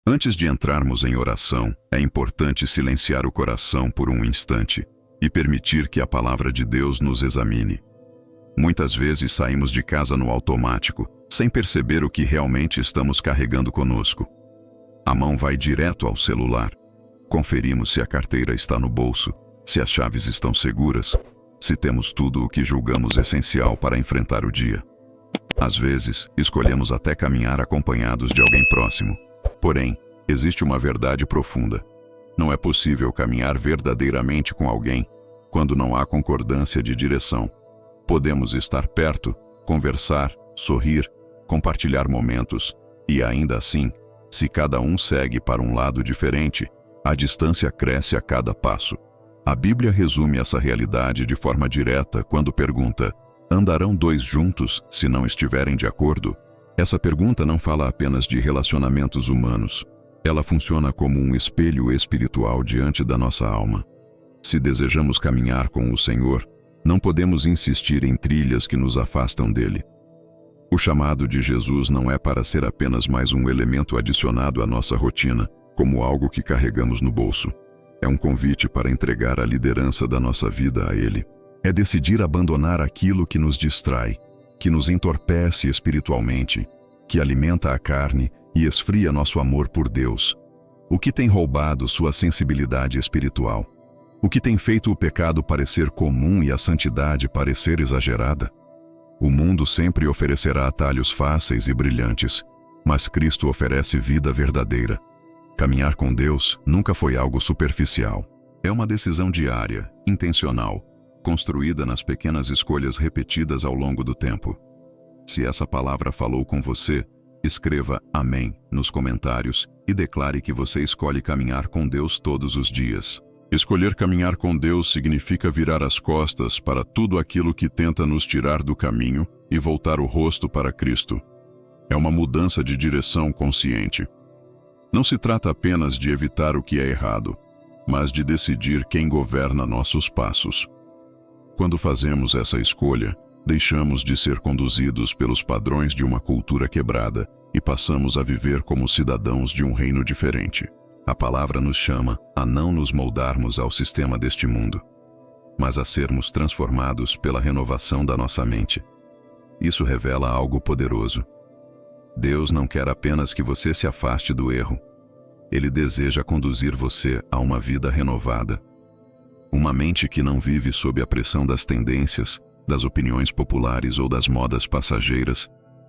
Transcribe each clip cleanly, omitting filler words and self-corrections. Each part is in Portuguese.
Antes de entrarmos em oração, é importante silenciar o coração por um instante e permitir que a palavra de Deus nos examine. Muitas vezes saímos de casa no automático, sem perceber o que realmente estamos carregando conosco. A mão vai direto ao celular. Conferimos se a carteira está no bolso, se as chaves estão seguras, se temos tudo o que julgamos essencial para enfrentar o dia. Às vezes, escolhemos até caminhar acompanhados de alguém próximo. Porém, existe uma verdade profunda. Não é possível caminhar verdadeiramente com alguém quando não há concordância de direção. Podemos estar perto, conversar, sorrir, compartilhar momentos, e ainda assim, se cada um segue para um lado diferente, a distância cresce a cada passo. A Bíblia resume essa realidade de forma direta quando pergunta: andarão dois juntos se não estiverem de acordo? Essa pergunta não fala apenas de relacionamentos humanos. Ela funciona como um espelho espiritual diante da nossa alma. Se desejamos caminhar com o Senhor, não podemos insistir em trilhas que nos afastam dele. O chamado de Jesus não é para ser apenas mais um elemento adicionado à nossa rotina, como algo que carregamos no bolso. É um convite para entregar a liderança da nossa vida a Ele. É decidir abandonar aquilo que nos distrai, que nos entorpece espiritualmente, que alimenta a carne e esfria nosso amor por Deus. O que tem roubado sua sensibilidade espiritual? O que tem feito o pecado parecer comum e a santidade parecer exagerada? O mundo sempre oferecerá atalhos fáceis e brilhantes, mas Cristo oferece vida verdadeira. Caminhar com Deus nunca foi algo superficial. É uma decisão diária, intencional, construída nas pequenas escolhas repetidas ao longo do tempo. Se essa palavra falou com você, escreva Amém nos comentários e declare que você escolhe caminhar com Deus todos os dias. Escolher caminhar com Deus significa virar as costas para tudo aquilo que tenta nos tirar do caminho e voltar o rosto para Cristo. É uma mudança de direção consciente. Não se trata apenas de evitar o que é errado, mas de decidir quem governa nossos passos. Quando fazemos essa escolha, deixamos de ser conduzidos pelos padrões de uma cultura quebrada e passamos a viver como cidadãos de um reino diferente. A palavra nos chama a não nos moldarmos ao sistema deste mundo, mas a sermos transformados pela renovação da nossa mente. Isso revela algo poderoso. Deus não quer apenas que você se afaste do erro. Ele deseja conduzir você a uma vida renovada. Uma mente que não vive sob a pressão das tendências, das opiniões populares ou das modas passageiras,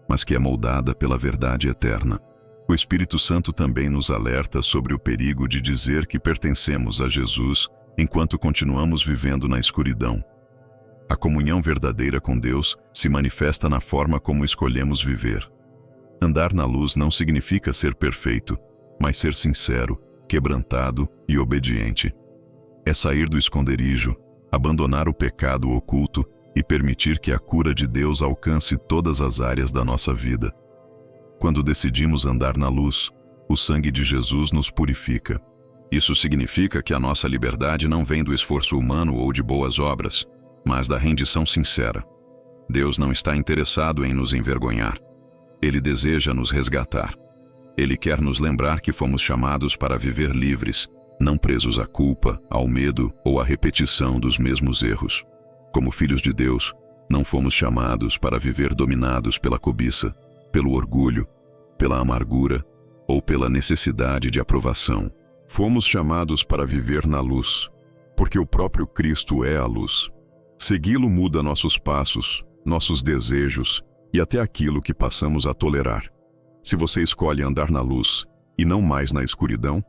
mas que é moldada pela verdade eterna. O Espírito Santo também nos alerta sobre o perigo de dizer que pertencemos a Jesus enquanto continuamos vivendo na escuridão. A comunhão verdadeira com Deus se manifesta na forma como escolhemos viver. Andar na luz não significa ser perfeito, mas ser sincero, quebrantado e obediente. É sair do esconderijo, abandonar o pecado oculto e permitir que a cura de Deus alcance todas as áreas da nossa vida. Quando decidimos andar na luz, o sangue de Jesus nos purifica. Isso significa que a nossa liberdade não vem do esforço humano ou de boas obras, mas da rendição sincera. Deus não está interessado em nos envergonhar. Ele deseja nos resgatar. Ele quer nos lembrar que fomos chamados para viver livres, não presos à culpa, ao medo ou à repetição dos mesmos erros. Como filhos de Deus, não fomos chamados para viver dominados pela cobiça, pelo orgulho, pela amargura ou pela necessidade de aprovação. Fomos chamados para viver na luz, porque o próprio Cristo é a luz. Segui-lo muda nossos passos, nossos desejos e até aquilo que passamos a tolerar. Se você escolhe andar na luz e não mais na escuridão,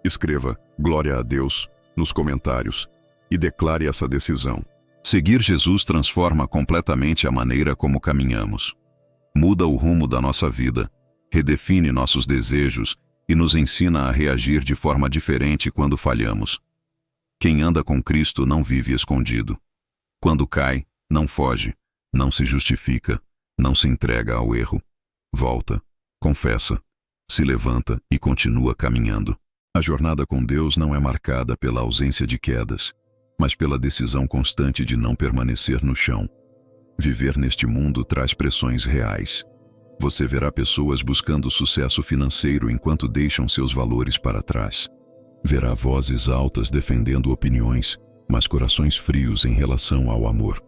escreva Glória a Deus nos comentários e declare essa decisão. Seguir Jesus transforma completamente a maneira como caminhamos. Muda o rumo da nossa vida, redefine nossos desejos e nos ensina a reagir de forma diferente quando falhamos. Quem anda com Cristo não vive escondido. Quando cai, não foge, não se justifica, não se entrega ao erro. Volta, confessa, se levanta e continua caminhando. A jornada com Deus não é marcada pela ausência de quedas, mas pela decisão constante de não permanecer no chão. Viver neste mundo traz pressões reais. Você verá pessoas buscando sucesso financeiro enquanto deixam seus valores para trás. Verá vozes altas defendendo opiniões, mas corações frios em relação ao amor.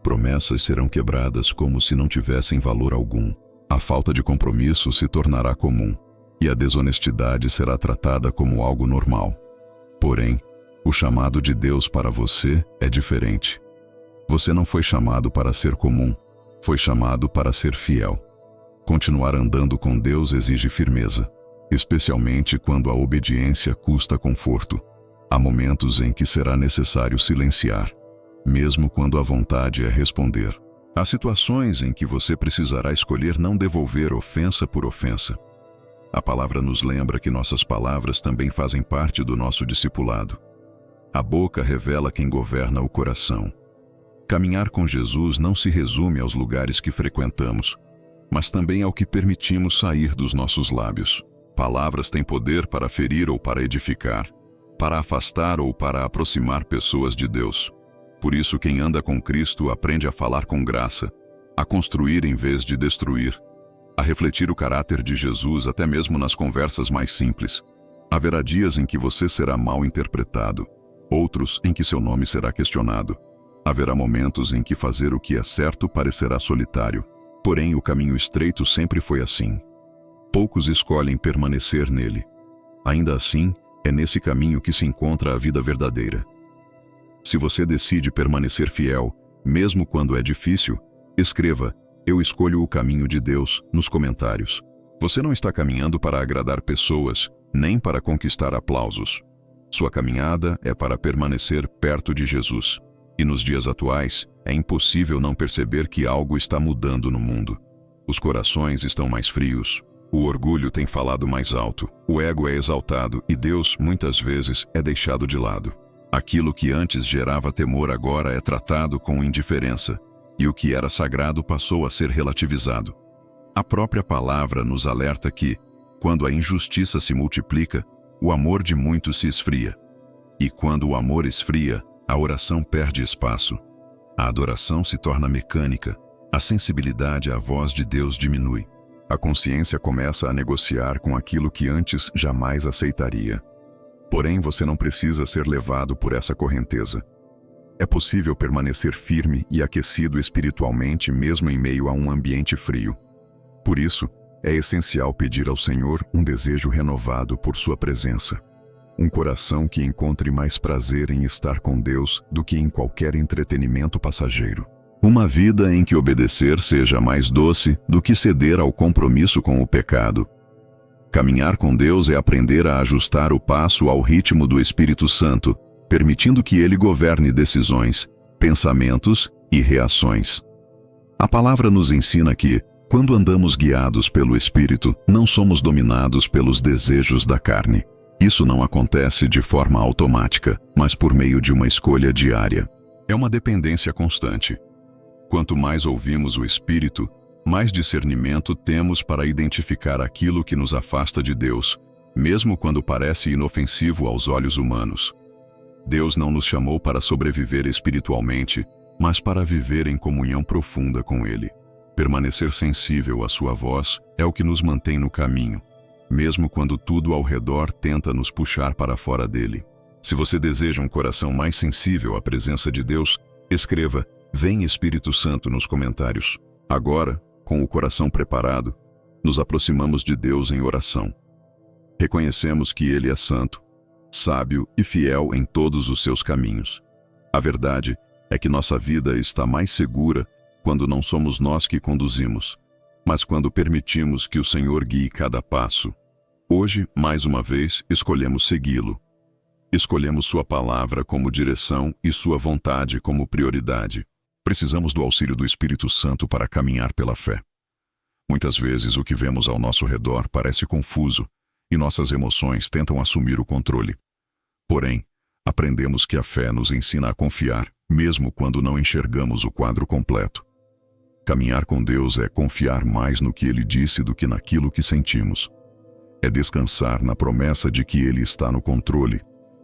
Promessas serão quebradas como se não tivessem valor algum. A falta de compromisso se tornará comum, e a desonestidade será tratada como algo normal. Porém, o chamado de Deus para você é diferente. Você não foi chamado para ser comum, foi chamado para ser fiel. Continuar andando com Deus exige firmeza, especialmente quando a obediência custa conforto. Há momentos em que será necessário silenciar, mesmo quando a vontade é responder. Há situações em que você precisará escolher não devolver ofensa por ofensa. A palavra nos lembra que nossas palavras também fazem parte do nosso discipulado. A boca revela quem governa o coração. Caminhar com Jesus não se resume aos lugares que frequentamos, mas também ao que permitimos sair dos nossos lábios. Palavras têm poder para ferir ou para edificar, para afastar ou para aproximar pessoas de Deus. Por isso, quem anda com Cristo aprende a falar com graça, a construir em vez de destruir, a refletir o caráter de Jesus até mesmo nas conversas mais simples. Haverá dias em que você será mal interpretado, outros em que seu nome será questionado. Haverá momentos em que fazer o que é certo parecerá solitário. Porém, o caminho estreito sempre foi assim. Poucos escolhem permanecer nele. Ainda assim, é nesse caminho que se encontra a vida verdadeira. Se você decide permanecer fiel, mesmo quando é difícil, escreva "Eu escolho o caminho de Deus" nos comentários. Você não está caminhando para agradar pessoas, nem para conquistar aplausos. Sua caminhada é para permanecer perto de Jesus. E nos dias atuais, é impossível não perceber que algo está mudando no mundo. Os corações estão mais frios, o orgulho tem falado mais alto, o ego é exaltado e Deus, muitas vezes, é deixado de lado. Aquilo que antes gerava temor agora é tratado com indiferença, e o que era sagrado passou a ser relativizado. A própria palavra nos alerta que, quando a injustiça se multiplica, o amor de muitos se esfria. E quando o amor esfria, a oração perde espaço. A adoração se torna mecânica, a sensibilidade à voz de Deus diminui. A consciência começa a negociar com aquilo que antes jamais aceitaria. Porém, você não precisa ser levado por essa correnteza. É possível permanecer firme e aquecido espiritualmente mesmo em meio a um ambiente frio. Por isso, é essencial pedir ao Senhor um desejo renovado por sua presença. Um coração que encontre mais prazer em estar com Deus do que em qualquer entretenimento passageiro. Uma vida em que obedecer seja mais doce do que ceder ao compromisso com o pecado. Caminhar com Deus é aprender a ajustar o passo ao ritmo do Espírito Santo, permitindo que Ele governe decisões, pensamentos e reações. A palavra nos ensina que, quando andamos guiados pelo Espírito, não somos dominados pelos desejos da carne. Isso não acontece de forma automática, mas por meio de uma escolha diária. É uma dependência constante. Quanto mais ouvimos o Espírito, mais discernimento temos para identificar aquilo que nos afasta de Deus, mesmo quando parece inofensivo aos olhos humanos. Deus não nos chamou para sobreviver espiritualmente, mas para viver em comunhão profunda com Ele. Permanecer sensível à sua voz é o que nos mantém no caminho, mesmo quando tudo ao redor tenta nos puxar para fora dele. Se você deseja um coração mais sensível à presença de Deus, escreva "Vem Espírito Santo" nos comentários. Agora, com o coração preparado, nos aproximamos de Deus em oração. Reconhecemos que Ele é santo, sábio e fiel em todos os seus caminhos. A verdade é que nossa vida está mais segura quando não somos nós que conduzimos, mas quando permitimos que o Senhor guie cada passo. Hoje, mais uma vez, escolhemos segui-lo. Escolhemos sua palavra como direção e sua vontade como prioridade. Precisamos do auxílio do Espírito Santo para caminhar pela fé. Muitas vezes o que vemos ao nosso redor parece confuso e nossas emoções tentam assumir o controle. Porém, aprendemos que a fé nos ensina a confiar, mesmo quando não enxergamos o quadro completo. Caminhar com Deus é confiar mais no que Ele disse do que naquilo que sentimos. É descansar na promessa de que Ele está no controle,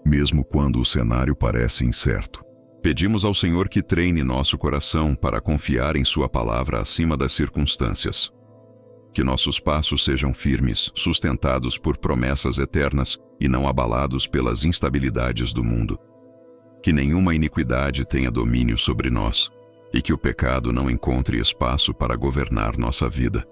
mesmo quando o cenário parece incerto. Pedimos ao Senhor que treine nosso coração para confiar em Sua palavra acima das circunstâncias. Que nossos passos sejam firmes, sustentados por promessas eternas e não abalados pelas instabilidades do mundo. Que nenhuma iniquidade tenha domínio sobre nós e que o pecado não encontre espaço para governar nossa vida.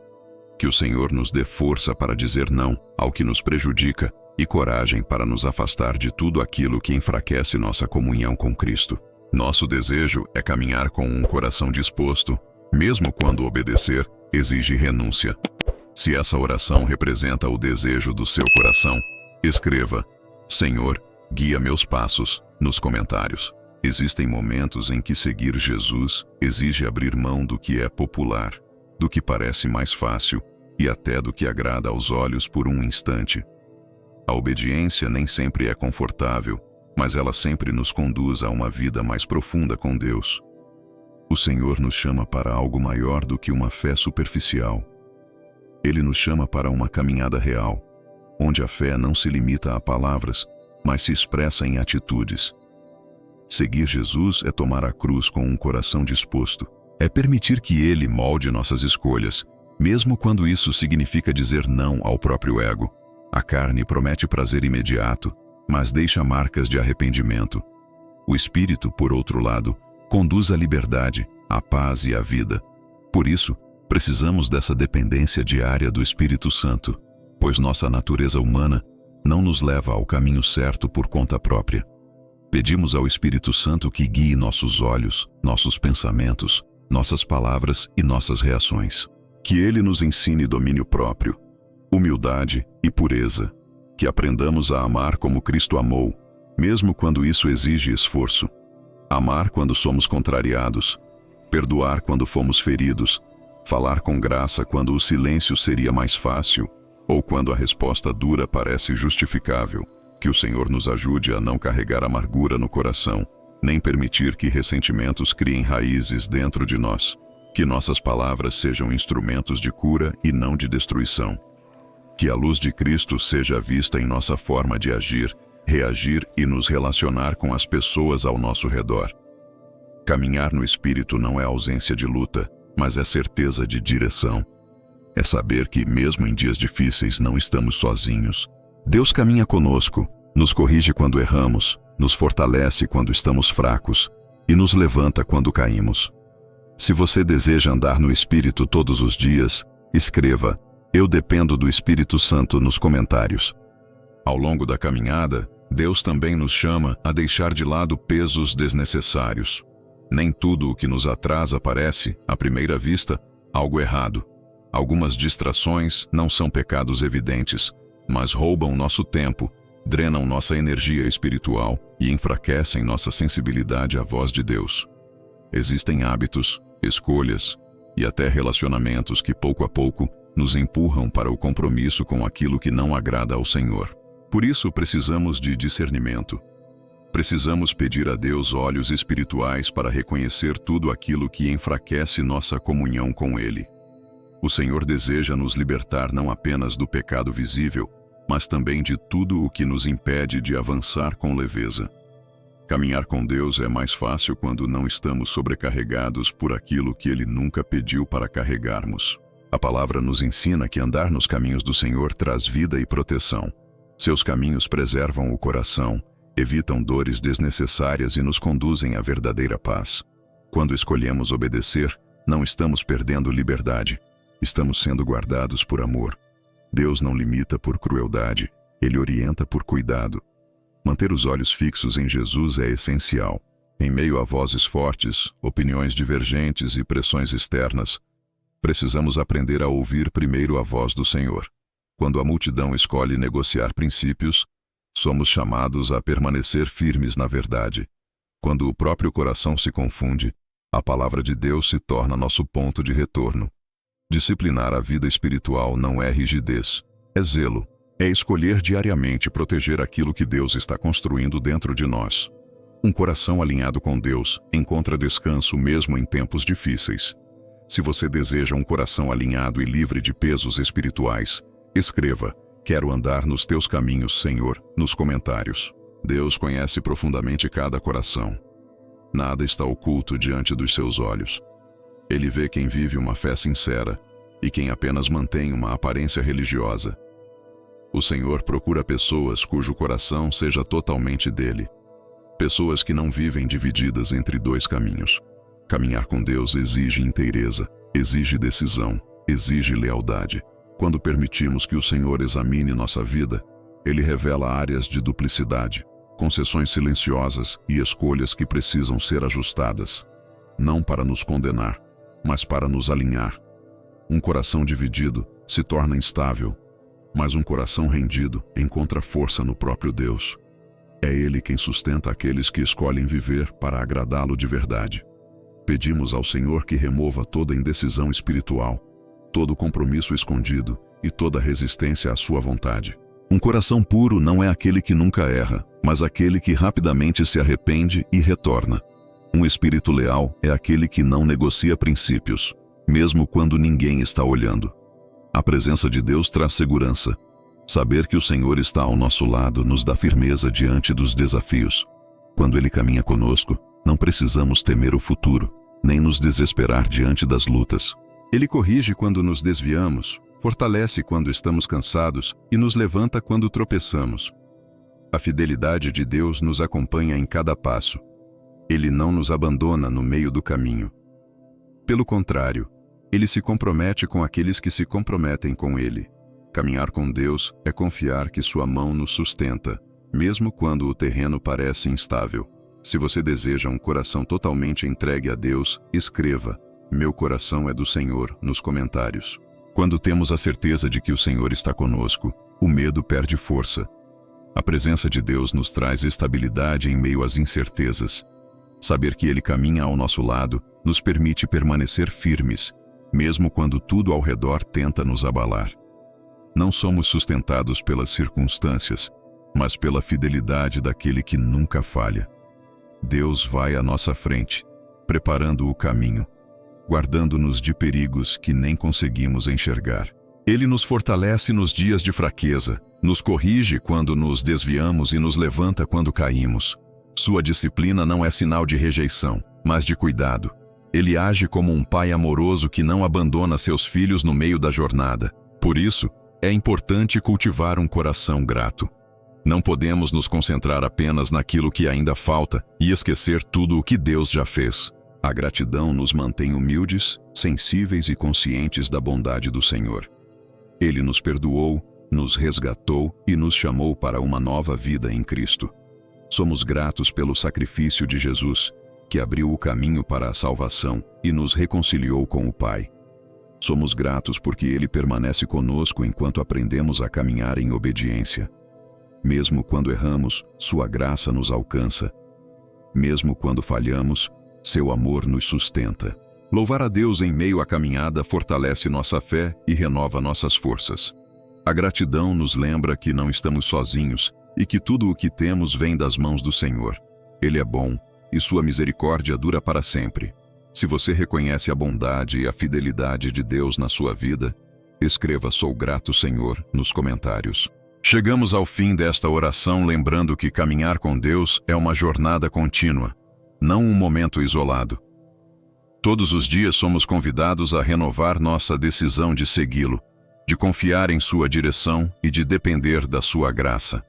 Que o Senhor nos dê força para dizer não ao que nos prejudica e coragem para nos afastar de tudo aquilo que enfraquece nossa comunhão com Cristo. Nosso desejo é caminhar com um coração disposto, mesmo quando obedecer exige renúncia. Se essa oração representa o desejo do seu coração, escreva: Senhor, guia meus passos, nos comentários. Existem momentos em que seguir Jesus exige abrir mão do que é popular, do que parece mais fácil e até do que agrada aos olhos por um instante. A obediência nem sempre é confortável, mas ela sempre nos conduz a uma vida mais profunda com Deus. O Senhor nos chama para algo maior do que uma fé superficial. Ele nos chama para uma caminhada real, onde a fé não se limita a palavras, mas se expressa em atitudes. Seguir Jesus é tomar a cruz com um coração disposto. É permitir que Ele molde nossas escolhas, mesmo quando isso significa dizer não ao próprio ego. A carne promete prazer imediato, mas deixa marcas de arrependimento. O Espírito, por outro lado, conduz à liberdade, à paz e à vida. Por isso, precisamos dessa dependência diária do Espírito Santo, pois nossa natureza humana não nos leva ao caminho certo por conta própria. Pedimos ao Espírito Santo que guie nossos olhos, nossos pensamentos, nossas palavras e nossas reações. Que Ele nos ensine domínio próprio, humildade e pureza. Que aprendamos a amar como Cristo amou, mesmo quando isso exige esforço. Amar quando somos contrariados, perdoar quando fomos feridos, falar com graça quando o silêncio seria mais fácil, ou quando a resposta dura parece justificável. Que o Senhor nos ajude a não carregar amargura no coração, nem permitir que ressentimentos criem raízes dentro de nós. Que nossas palavras sejam instrumentos de cura e não de destruição. Que a luz de Cristo seja vista em nossa forma de agir, reagir e nos relacionar com as pessoas ao nosso redor. Caminhar no Espírito não é ausência de luta, mas é certeza de direção. É saber que, mesmo em dias difíceis, não estamos sozinhos. Deus caminha conosco, nos corrige quando erramos, nos fortalece quando estamos fracos e nos levanta quando caímos. Se você deseja andar no Espírito todos os dias, escreva: Eu dependo do Espírito Santo nos comentários. Ao longo da caminhada, Deus também nos chama a deixar de lado pesos desnecessários. Nem tudo o que nos atrasa parece, à primeira vista, algo errado. Algumas distrações não são pecados evidentes, mas roubam nosso tempo, drenam nossa energia espiritual e enfraquecem nossa sensibilidade à voz de Deus. Existem hábitos, escolhas e até relacionamentos que pouco a pouco nos empurram para o compromisso com aquilo que não agrada ao Senhor. Por isso precisamos de discernimento. Precisamos pedir a Deus olhos espirituais para reconhecer tudo aquilo que enfraquece nossa comunhão com Ele. O Senhor deseja nos libertar não apenas do pecado visível, mas também de tudo o que nos impede de avançar com leveza. Caminhar com Deus é mais fácil quando não estamos sobrecarregados por aquilo que Ele nunca pediu para carregarmos. A palavra nos ensina que andar nos caminhos do Senhor traz vida e proteção. Seus caminhos preservam o coração, evitam dores desnecessárias e nos conduzem à verdadeira paz. Quando escolhemos obedecer, não estamos perdendo liberdade, estamos sendo guardados por amor. Deus não limita por crueldade, Ele orienta por cuidado. Manter os olhos fixos em Jesus é essencial. Em meio a vozes fortes, opiniões divergentes e pressões externas, precisamos aprender a ouvir primeiro a voz do Senhor. Quando a multidão escolhe negociar princípios, somos chamados a permanecer firmes na verdade. Quando o próprio coração se confunde, a palavra de Deus se torna nosso ponto de retorno. Disciplinar a vida espiritual não é rigidez, é zelo. É escolher diariamente proteger aquilo que Deus está construindo dentro de nós. Um coração alinhado com Deus encontra descanso mesmo em tempos difíceis. Se você deseja um coração alinhado e livre de pesos espirituais, escreva: Quero andar nos teus caminhos, Senhor, nos comentários. Deus conhece profundamente cada coração. Nada está oculto diante dos seus olhos. Ele vê quem vive uma fé sincera, e quem apenas mantém uma aparência religiosa. O Senhor procura pessoas cujo coração seja totalmente dele. Pessoas que não vivem divididas entre dois caminhos. Caminhar com Deus exige inteireza, exige decisão, exige lealdade. Quando permitimos que o Senhor examine nossa vida, Ele revela áreas de duplicidade, concessões silenciosas e escolhas que precisam ser ajustadas. Não para nos condenar, mas para nos alinhar. Um coração dividido se torna instável, mas um coração rendido encontra força no próprio Deus. É Ele quem sustenta aqueles que escolhem viver para agradá-lo de verdade. Pedimos ao Senhor que remova toda indecisão espiritual, todo compromisso escondido e toda resistência à sua vontade. Um coração puro não é aquele que nunca erra, mas aquele que rapidamente se arrepende e retorna. Um espírito leal é aquele que não negocia princípios, mesmo quando ninguém está olhando. A presença de Deus traz segurança. Saber que o Senhor está ao nosso lado nos dá firmeza diante dos desafios. Quando Ele caminha conosco, não precisamos temer o futuro, nem nos desesperar diante das lutas. Ele corrige quando nos desviamos, fortalece quando estamos cansados e nos levanta quando tropeçamos. A fidelidade de Deus nos acompanha em cada passo. Ele não nos abandona no meio do caminho. Pelo contrário, Ele se compromete com aqueles que se comprometem com Ele. Caminhar com Deus é confiar que sua mão nos sustenta, mesmo quando o terreno parece instável. Se você deseja um coração totalmente entregue a Deus, escreva: "Meu coração é do Senhor" nos comentários. Quando temos a certeza de que o Senhor está conosco, o medo perde força. A presença de Deus nos traz estabilidade em meio às incertezas. Saber que Ele caminha ao nosso lado nos permite permanecer firmes, mesmo quando tudo ao redor tenta nos abalar. Não somos sustentados pelas circunstâncias, mas pela fidelidade daquele que nunca falha. Deus vai à nossa frente, preparando o caminho, guardando-nos de perigos que nem conseguimos enxergar. Ele nos fortalece nos dias de fraqueza, nos corrige quando nos desviamos e nos levanta quando caímos. Sua disciplina não é sinal de rejeição, mas de cuidado. Ele age como um pai amoroso que não abandona seus filhos no meio da jornada. Por isso, é importante cultivar um coração grato. Não podemos nos concentrar apenas naquilo que ainda falta e esquecer tudo o que Deus já fez. A gratidão nos mantém humildes, sensíveis e conscientes da bondade do Senhor. Ele nos perdoou, nos resgatou e nos chamou para uma nova vida em Cristo. Somos gratos pelo sacrifício de Jesus, que abriu o caminho para a salvação e nos reconciliou com o Pai. Somos gratos porque Ele permanece conosco enquanto aprendemos a caminhar em obediência. Mesmo quando erramos, Sua graça nos alcança. Mesmo quando falhamos, Seu amor nos sustenta. Louvar a Deus em meio à caminhada fortalece nossa fé e renova nossas forças. A gratidão nos lembra que não estamos sozinhos e que tudo o que temos vem das mãos do Senhor. Ele é bom e Sua misericórdia dura para sempre. Se você reconhece a bondade e a fidelidade de Deus na sua vida, escreva "Sou grato, Senhor" nos comentários. Chegamos ao fim desta oração lembrando que caminhar com Deus é uma jornada contínua, não um momento isolado. Todos os dias somos convidados a renovar nossa decisão de segui-lo, de confiar em Sua direção e de depender da Sua graça.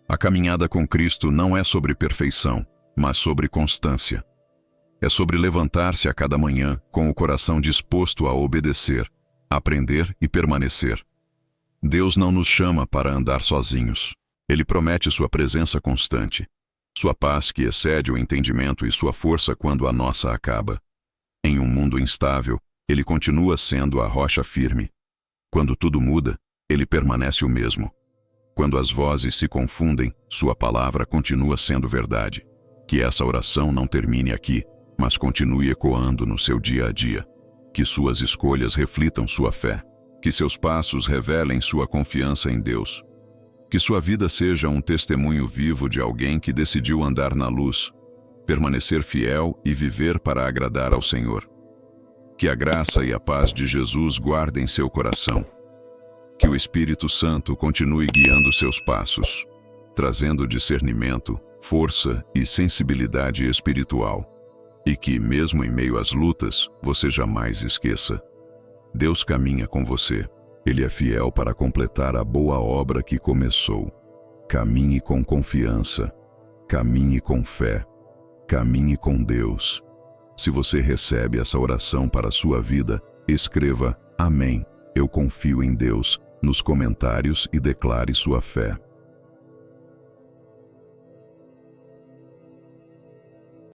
A caminhada com Cristo não é sobre perfeição, mas sobre constância. É sobre levantar-se a cada manhã com o coração disposto a obedecer, aprender e permanecer. Deus não nos chama para andar sozinhos. Ele promete Sua presença constante, Sua paz que excede o entendimento e Sua força quando a nossa acaba. Em um mundo instável, Ele continua sendo a rocha firme. Quando tudo muda, Ele permanece o mesmo. Quando as vozes se confundem, Sua palavra continua sendo verdade. Que essa oração não termine aqui, mas continue ecoando no seu dia a dia. Que suas escolhas reflitam sua fé. Que seus passos revelem sua confiança em Deus. Que sua vida seja um testemunho vivo de alguém que decidiu andar na luz, permanecer fiel e viver para agradar ao Senhor. Que a graça e a paz de Jesus guardem seu coração. Que o Espírito Santo continue guiando seus passos, trazendo discernimento, força e sensibilidade espiritual. E que, mesmo em meio às lutas, você jamais esqueça: Deus caminha com você. Ele é fiel para completar a boa obra que começou. Caminhe com confiança. Caminhe com fé. Caminhe com Deus. Se você recebe essa oração para a sua vida, escreva "Amém, eu confio em Deus" nos comentários e declare sua fé.